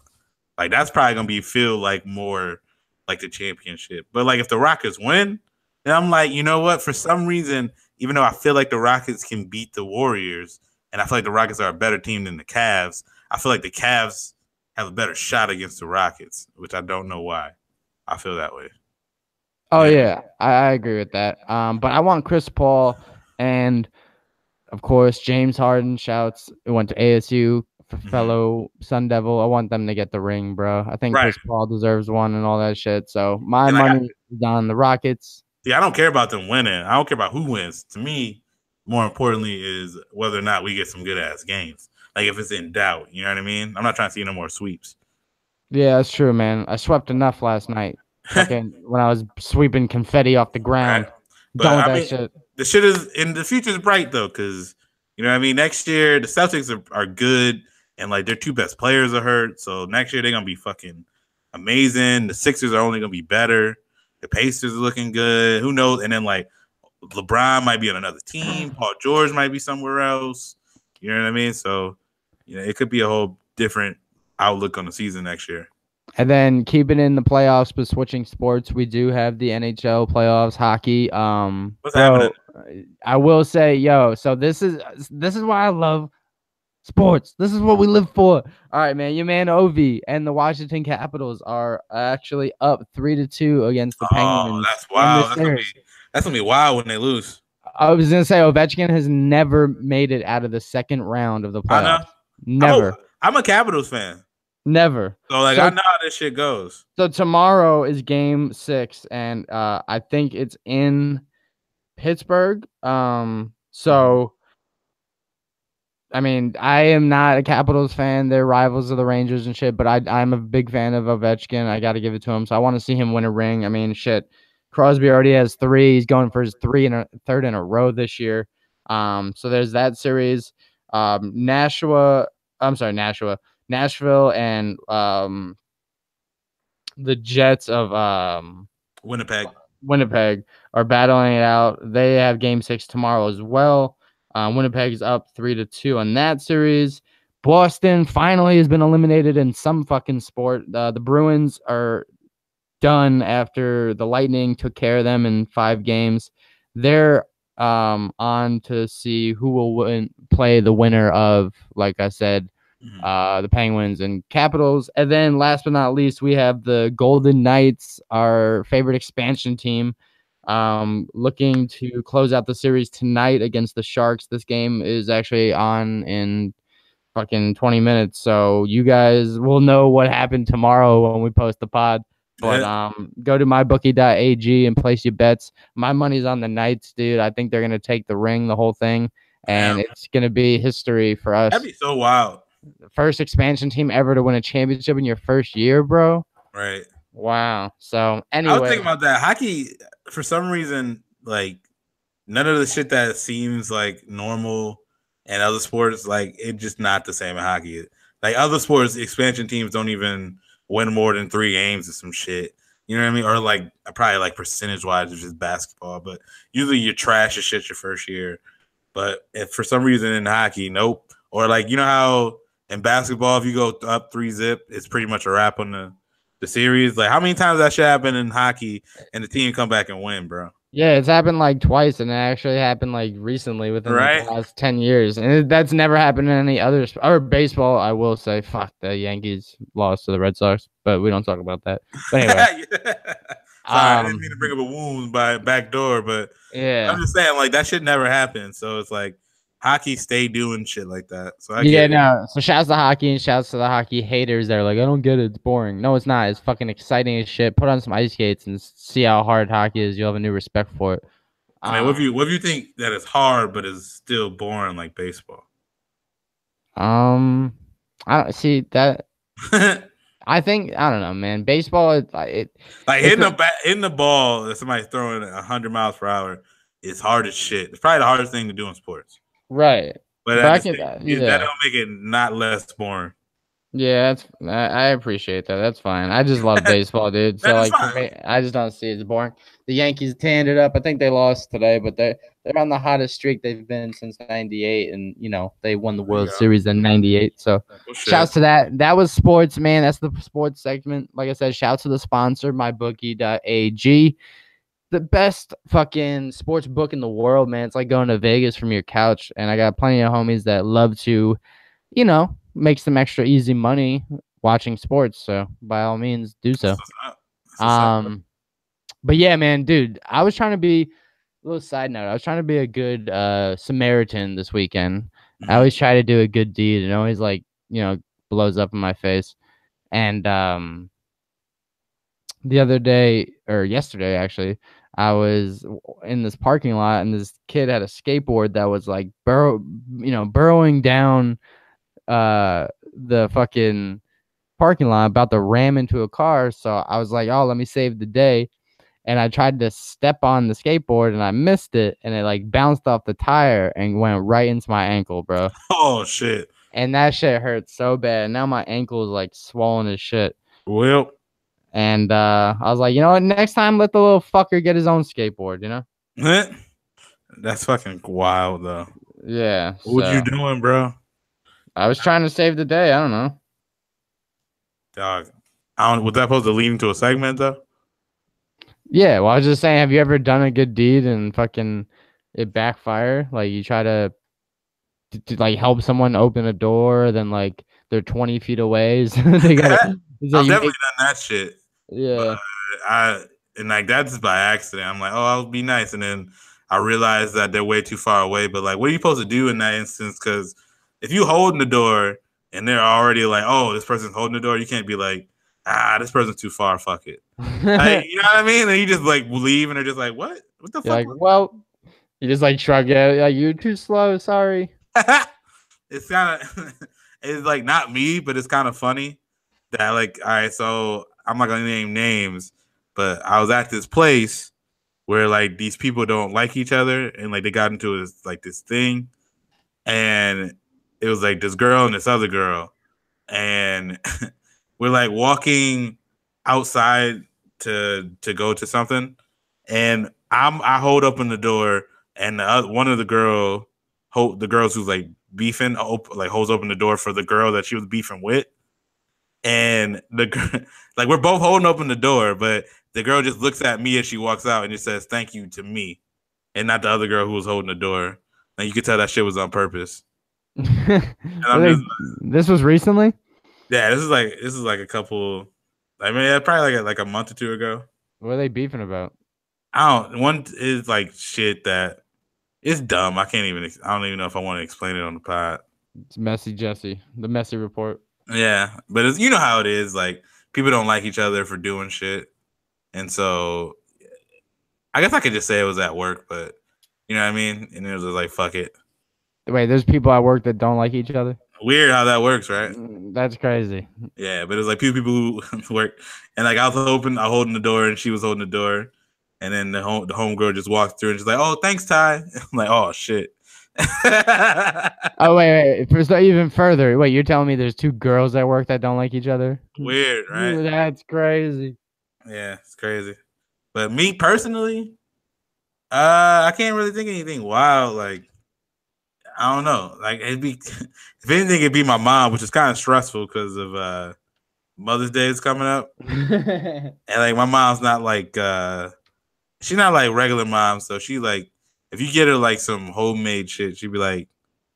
Like that's probably gonna feel like more like the championship. But like if the Rockets win, then I'm like, you know what? For some reason, even though I feel like the Rockets can beat the Warriors, and I feel like the Rockets are a better team than the Cavs, I feel like the Cavs have a better shot against the Rockets, which I don't know why. I feel that way. Oh yeah, I agree with that. But I want Chris Paul and of course James Harden. Shouts went to ASU, fellow Sun Devil. I want them to get the ring, bro. I think Chris Paul deserves one and all that shit. So my money is on the Rockets. Yeah, I don't care about them winning. I don't care about who wins. To me, more importantly is whether or not we get some good ass games. Like if it's in doubt, you know what I mean? I'm not trying to see no more sweeps. Yeah, that's true, man. I swept enough last night. Fucking when I was sweeping confetti off the ground. Right. But I mean, shit. The shit is in the future's bright though, because you know what I mean. Next year the Celtics are good, and like their two best players are hurt. So next year they're gonna be fucking amazing. The Sixers are only gonna be better. The Pacers are looking good. Who knows? And then like LeBron might be on another team. Paul George might be somewhere else. You know what I mean? So, you know, it could be a whole different outlook on the season next year. And then keeping in the playoffs, but switching sports, we do have the NHL playoffs, hockey. What's happening? I will say, so this is why I love sports. This is what we live for. All right, man. Your man Ovi and the Washington Capitals are actually up 3-2 against the Penguins. Oh, that's wild. That's gonna be wild when they lose. I was gonna say Ovechkin has never made it out of the second round of the playoffs. I know. Never. I'm a Capitals fan. Never. So I know how this shit goes. So tomorrow is game 6, and I think it's in Pittsburgh. So I mean, I am not a Capitals fan. They're rivals of the Rangers and shit, but I'm a big fan of Ovechkin. I got to give it to him. So I want to see him win a ring. I mean, shit. Crosby already has 3. He's going for his third in a row this year. So there's that series. Nashville and the Jets of Winnipeg are battling it out. They have game 6 tomorrow as well. Winnipeg is up 3-2 on that series. Boston finally has been eliminated in some fucking sport. The Bruins are done after the Lightning took care of them in 5 games. They're on to see who will play the winner of, like I said, the Penguins and Capitals. And then last but not least, we have the Golden Knights, our favorite expansion team, looking to close out the series tonight against the Sharks. This game is actually on in fucking 20 minutes, so you guys will know what happened tomorrow when we post the pod. But go to mybookie.ag and place your bets. My money's on the Knights, dude. I think they're gonna take the ring, the whole thing, and it's gonna be history for us. That'd be so wild. The first expansion team ever to win a championship in your first year, bro. Right. Wow. So anyway, I was thinking about that. Hockey, for some reason, like none of the shit that seems like normal and other sports, like it's just not the same in hockey. Like other sports, expansion teams don't even win more than 3 games or some shit. You know what I mean? Or like probably like percentage wise, it's just basketball. But usually you're trash as shit your first year. But if for some reason in hockey, nope. Or like you know how in basketball, if you go up 3-0, it's pretty much a wrap on the series. Like how many times that shit happened in hockey and the team come back and win, bro? Yeah, it's happened like twice, and it actually happened like recently within the last 10 years. And that's never happened in any other sport. Or baseball, I will say. Fuck, the Yankees lost to the Red Sox, but we don't talk about that. But anyway. Sorry, I didn't mean to bring up a wound by back door, but yeah, I'm just saying, like, that shit never happened. So it's like, hockey stay doing shit like that. So So shouts to hockey and shouts to the hockey haters that are like, I don't get it. It's boring. No, it's not. It's fucking exciting as shit. Put on some ice skates and see how hard hockey is. You'll have a new respect for it. I mean, what if you think that it's hard but is still boring like baseball? I don't see that. I think I don't know, man. Baseball, hitting the ball that somebody's throwing 100 miles per hour is hard as shit. It's probably the hardest thing to do in sports. Right. But that don't make it not less boring. Yeah, I appreciate that. That's fine. I just love baseball, dude. So That is like for fine. me, I just don't see it as boring. The Yankees tanned it up. I think they lost today, but they're on the hottest streak they've been since '98, and they won the There you World go. Series in '98. So Well, shit. shouts to that. That was sports, man. That's the sports segment. Like I said, shouts to the sponsor, mybookie.ag. The best fucking sports book in the world, man. It's like going to Vegas from your couch. And I got plenty of homies that love to make some extra easy money watching sports. So by all means, do That's so. what's up. That's what's up. Um, but yeah, man, dude, I was trying to be a little side note. I was trying to be a good Samaritan this weekend. I Mhm. always try to do a good deed, and always blows up in my face. And the other day or yesterday, actually, I was in this parking lot, and this kid had a skateboard that was like burrowing down the fucking parking lot, about to ram into a car. So I was like, oh, let me save the day. And I tried to step on the skateboard and I missed it, and it like bounced off the tire and went right into my ankle, bro. Oh shit. And that shit hurt so bad. Now my ankle is like swollen as shit. Well, And I was like, you know what? Next time, let the little fucker get his own skateboard. that's fucking wild though. Yeah. What you So doing, bro? I was trying to save the day. I don't know. Dog. I don't. Was that supposed to lead into a segment though? Yeah. Well, I was just saying, have you ever done a good deed and fucking it backfire? Like you try to like help someone open a door, then like they're 20 feet away. So they got it. So I've you definitely make, done that shit, but yeah. I and like that's by accident. I'm like, oh, I'll be nice, and then I realize that they're way too far away. But like, what are you supposed to do in that instance? Because if you holding the door and they're already like, oh, this person's holding the door, you can't be like, this person's too far. Fuck it. Like, you know what I mean? And you just like leave, and they're just like, what? What the You're fuck? like, well, you just like shrug it. Like, you're too slow. Sorry. It's kind of it's like not me, but it's kind of funny that like, all right, so I'm not gonna name names, but I was at this place where like these people don't like each other, and like they got into this thing, and it was like this girl and this other girl, and we're like walking outside to go to something, and I hold open the door, and one of the girls who's like beefing like holds open the door for the girl that she was beefing with, and like we're both holding open the door, but the girl just looks at me as she walks out and just says thank you to me, and not the other girl who was holding the door. And you could tell that shit was on purpose. And I'm just This was recently? yeah, this is like a couple. I mean, probably like a month or two ago. What are they beefing about? I don't. One is like shit that it's dumb. I can't even. I don't even know if I want to explain it on the pod. It's Messy Jesse, the Messy Report. Yeah, but you know how it is. Like people don't like each other for doing shit, and so I guess I could just say it was at work, but you know what I mean. And it was just like fuck it. Wait, there's people at work that don't like each other? Weird how that works, right? That's crazy. Yeah, but it was like people who work, and like I holding the door, and she was holding the door, and then the homegirl just walked through, and she's like, "Oh, thanks, Ty." I'm like, "Oh shit." Oh, wait. So even further. Wait, you're telling me there's two girls at work that don't like each other? Weird, right? That's crazy. Yeah, it's crazy. But me personally, I can't really think of anything wild. Like, I don't know. Like, it'd be, if anything, it'd be my mom, which is kind of stressful because of Mother's Day is coming up. And like, my mom's not like, she's not like regular mom. So she like, if you get her like some homemade shit, she'd be like,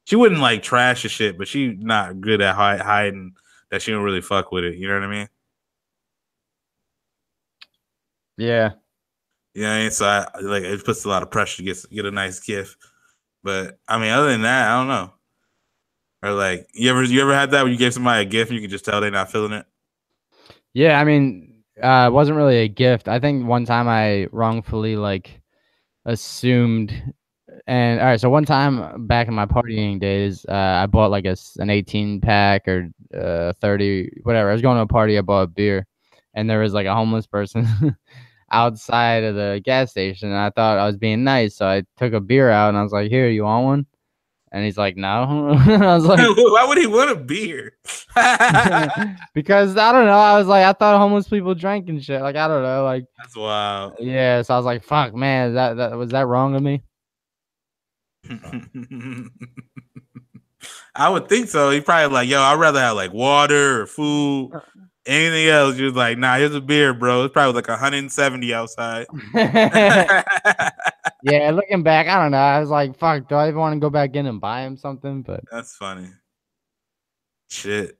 she wouldn't like trash the shit, but she's not good at hiding that she don't really fuck with it. You know what I mean? Yeah. You know what I mean? So like it puts a lot of pressure to get a nice gift. But I mean, other than that, I don't know. Or like you ever had that when you gave somebody a gift and you can just tell they're not feeling it? Yeah, I mean, it wasn't really a gift. I think one time I wrongfully like assumed. And all right, so one time back in my partying days, I bought like an 18 pack or 30, whatever. I was going to a party, I bought a beer, and there was like a homeless person outside of the gas station. And I thought I was being nice, so I took a beer out and I was like, "Here, you want one?" And he's like, "No." I was like, Why would he want a beer? Because I don't know. I was like, I thought homeless people drank and shit. Like, I don't know. Like, That's wild. yeah. So I was like, fuck, man. That was that wrong of me? I would think so. He probably like, yo, I'd rather have like water or food, anything else. You're like, nah, here's a beer, bro. It's probably like 170 outside. Yeah, looking back, I don't know. I was like, fuck, do I even want to go back in and buy him something? But That's funny. Shit.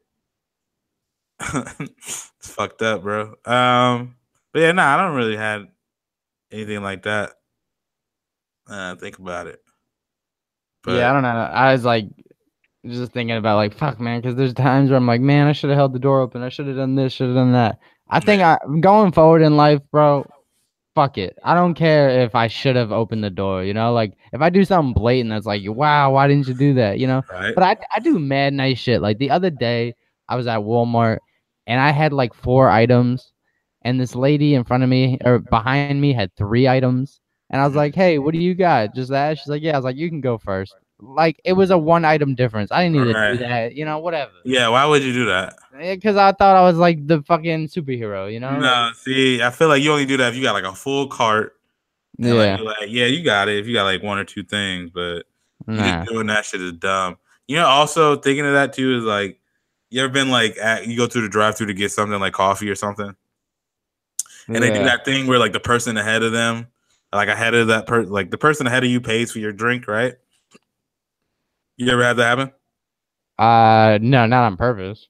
It's fucked up, bro. But yeah, nah, I don't really have anything like that. Think about it. But yeah, I don't know. I was like, just thinking about like, fuck, man, because there's times where I'm like, man, I should have held the door open. I should have done this, should have done that. I think going forward in life, bro, fuck it. I don't care if I should have opened the door, you know? Like, if I do something blatant that's like, wow, why didn't you do that, you know? right. But I do mad nice shit. Like, the other day, I was at Walmart, and I had like 4 items, and this lady in front of me, or behind me, had 3 items. And I was like, hey, what do you got? Just that? She's like, yeah. I was like, you can go first. Like, it was a 1 item difference. I didn't need to do Right. that, you know, whatever. Yeah, why would you do that? Because I thought I was like the fucking superhero, you know? No, see, I feel like you only do that if you got like a full cart. And like, Yeah. you're like, yeah, you got it if you got like 1 or 2 things, but you Nah. just doing that shit is dumb. You know, also thinking of that too is like, you ever been like you go through the drive-through to get something like coffee or something, and they do Yeah. that thing where like the person ahead of them, like ahead of that like the person ahead of you pays for your drink, right? You ever had that happen? No, not on purpose.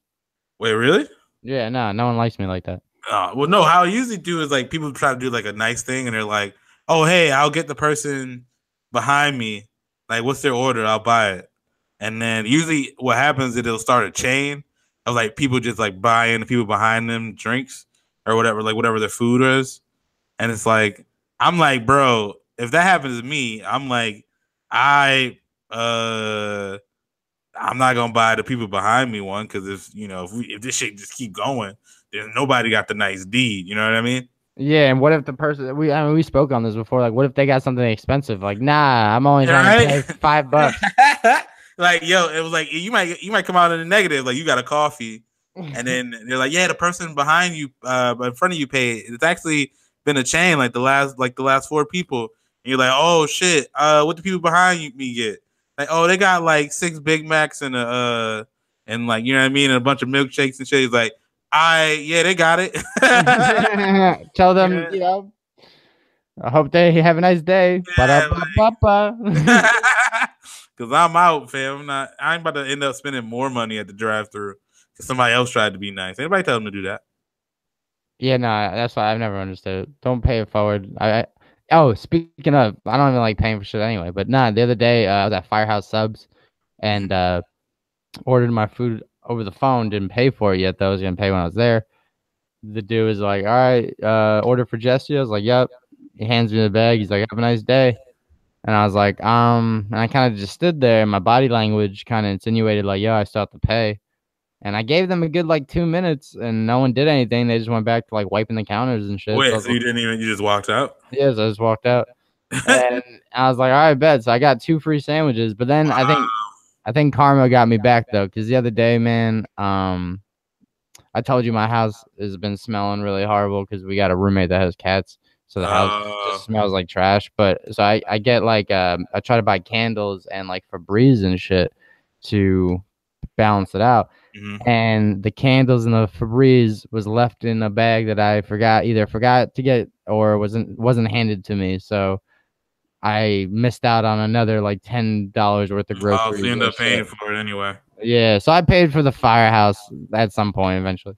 Wait, really? Yeah, no one likes me like that. Well, no. How I usually do is like people try to do like a nice thing, and they're like, "Oh, hey, I'll get the person behind me. Like, what's their order? I'll buy it." And then usually, what happens is it'll start a chain of like people just like buying the people behind them drinks or whatever, like whatever their food is. And it's like, I'm like, bro, if that happens to me, I'm like, I I'm not gonna buy the people behind me one because if this shit just keep going, then nobody got the nice deed. You know what I mean? Yeah, and what if the person we spoke on this before? Like, what if they got something expensive? Like, nah, I'm only trying to pay $5. Like, yo, it was like you might come out in the negative. Like, you got a coffee, and then they're like, yeah, the person behind you, in front of you paid. It's actually been a chain, like the last 4 people. And you're like, oh shit, what the people behind me get? Like, oh, they got like 6 Big Macs and and like, you know what I mean, and a bunch of milkshakes and shit. He's like, yeah, they got it. Tell them, you know, I hope they have a nice day. Yeah, Ba-da-ba-ba-ba. Cause I'm out, fam. I ain't about to end up spending more money at the drive-through because somebody else tried to be nice. Anybody tell them to do that? Yeah, no, that's why I've never understood. Don't pay it forward. Oh, speaking of, I don't even like paying for shit anyway. But nah, the other day I was at Firehouse Subs and ordered my food over the phone. Didn't pay for it yet though. I was gonna pay when I was there. The dude was like, "All right, order for Jesse." I was like, "Yep." He hands me the bag. He's like, "Have a nice day." And I was like, and I kind of just stood there, and my body language kind of insinuated like, "Yo, I still have to pay." And I gave them a good like 2 minutes, and no one did anything. They just went back to like wiping the counters and shit. Wait, So so you didn't even? You just walked out? yeah, so I just walked out, and I was like, "All right, bet." So I got 2 free sandwiches. But then I think karma got me back though, because the other day, man, I told you my house has been smelling really horrible because we got a roommate that has cats. So the house just smells like trash. But so I get like I try to buy candles and like Febreze and shit to balance it out. Mm-hmm. And the candles and the Febreze was left in a bag that I either forgot to get or wasn't handed to me. So I missed out on another like $10 worth of groceries. Oh, so you end up paying for it anyway. Yeah, so I paid for the Firehouse at some point eventually.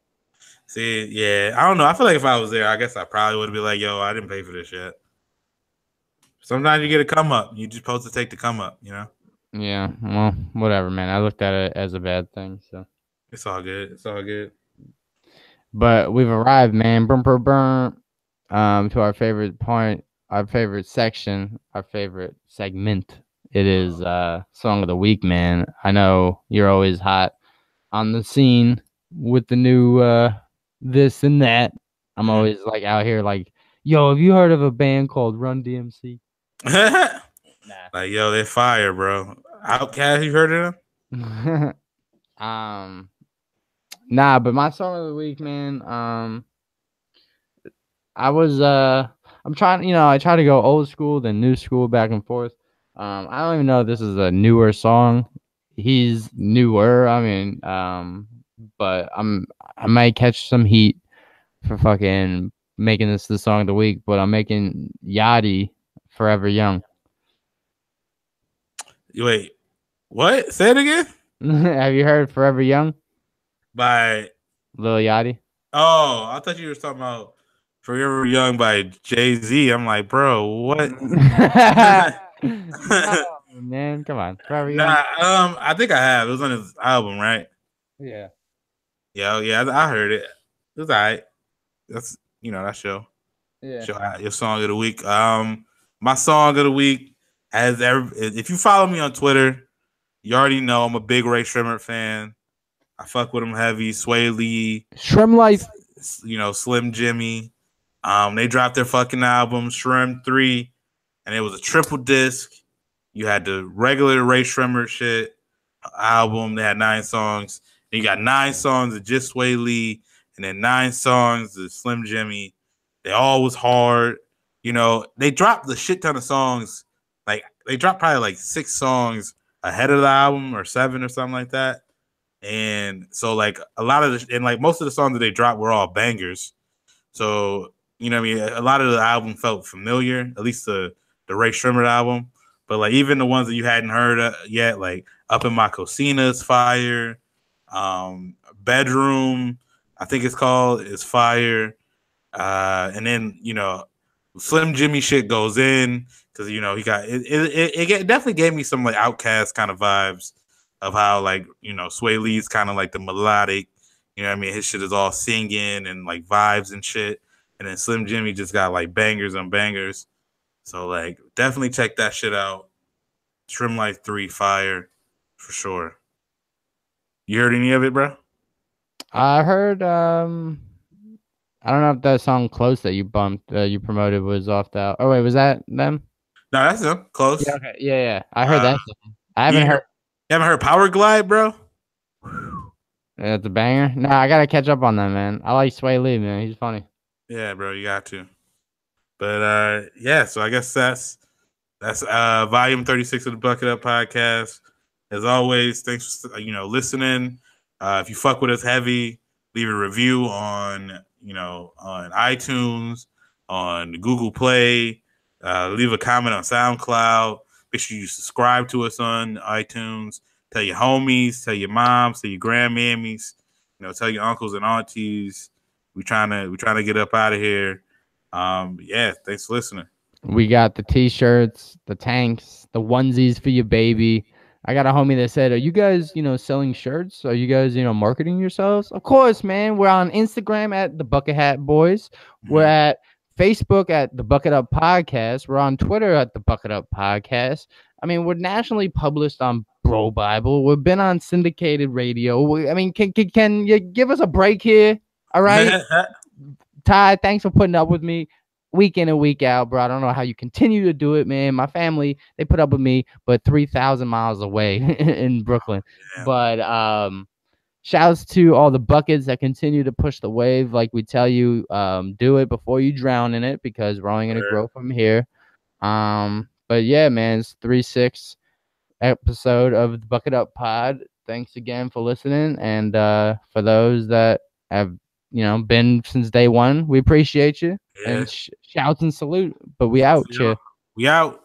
See, yeah, I don't know. I feel like if I was there, I guess I probably would be like, "Yo, I didn't pay for this yet." Sometimes you get a come up. You're just supposed to take the come up, you know. Yeah, well, whatever, man. I looked at it as a bad thing, so it's all good. It's all good. But we've arrived, man. To our favorite point, our favorite section, our favorite segment. It is Song of the Week, man. I know you're always hot on the scene with the new this and that. I'm always like out here like, yo, have you heard of a band called Run DMC? Nah. Like, yo, they're fire, bro. Outkast, you heard of them? Nah, but my song of the week, man. I'm trying. I try to go old school, then new school, back and forth. I don't even know if this is a newer song. He's newer. I mean, but I might catch some heat for fucking making this the song of the week. But I'm making Yachty Forever Young. Wait, what? Say it again. Have you heard Forever Young? By Lil Yachty. Oh, I thought you were talking about Forever Young by Jay-Z. I'm like, bro, what? No, man, come on. Forever Young. Nah, I think I have. It was on his album, right? Yeah. Yeah, I heard it. It was alright. That's that's your your song of the week. My song of the week if you follow me on Twitter, you already know I'm a big Ray Shrimmer fan. I fuck with him heavy. Sway Lee, Shrimp Life. Slim Jimmy. They dropped their fucking album, Shrimp 3, and it was a triple disc. You had the regular Ray Shrimmer shit album. They had 9 songs. Then you got 9 songs of just Sway Lee, and then 9 songs of Slim Jimmy. They all was hard. They dropped the shit ton of songs. Like they dropped probably like 6 songs ahead of the album or 7 or something like that. And so like a lot of most of the songs that they dropped were all bangers. So, a lot of the album felt familiar, at least the Ray Shrimmer album. But like even the ones that you hadn't heard yet, like Up in My Cocina's fire, Bedroom, I think it's called, is fire. And then, Slim Jimmy shit goes in because, he got it definitely gave me some like Outkast kind of vibes of how like, Sway Lee's kind of like the melodic, his shit is all singing and like vibes and shit. And then Slim Jimmy just got like bangers on bangers. So like definitely check that shit out. Shrimp Life 3 fire for sure. You heard any of it, bro? I heard I don't know if that song Close that you bumped you promoted was off that. Oh wait, was that them? No, that's them. Close. Yeah, okay. Yeah. I heard that song. I haven't heard. You haven't heard Power Glide, bro? Yeah, it's a banger. Nah, I gotta catch up on that, man. I like Sway Lee, man. He's funny. Yeah, bro, you got to. But yeah, so I guess that's volume 36 of the Bucket Up Podcast. As always, thanks for listening. If you fuck with us heavy, leave a review on on iTunes, on Google Play, leave a comment on SoundCloud. Make sure you subscribe to us on iTunes. Tell your homies, tell your moms, tell your grandmammies, tell your uncles and aunties. We trying to get up out of here. Yeah, thanks for listening. We got the t-shirts, the tanks, the onesies for your baby. I got a homie that said, "Are you guys, selling shirts? Are you guys, marketing yourselves?" Of course, man. We're on Instagram at the Bucket Hat Boys. We're at Facebook at the Bucket Up Podcast. We're on Twitter at the Bucket Up Podcast. I mean, we're nationally published on Bro Bible. We've been on syndicated radio. Can you give us a break here? All right, Ty. Thanks for putting up with me week in and week out, bro. I don't know how you continue to do it, man. My family, they put up with me, but 3,000 miles away in Brooklyn. Yeah. But shouts to all the buckets that continue to push the wave. Like we tell you, do it before you drown in it, because we're only going to grow from here. But yeah, man, it's 3-6 episode of the Bucket Up Pod. Thanks again for listening. And for those that have been since day one, we appreciate you. Yeah. And shouts and salute. But we out. Chill. We out.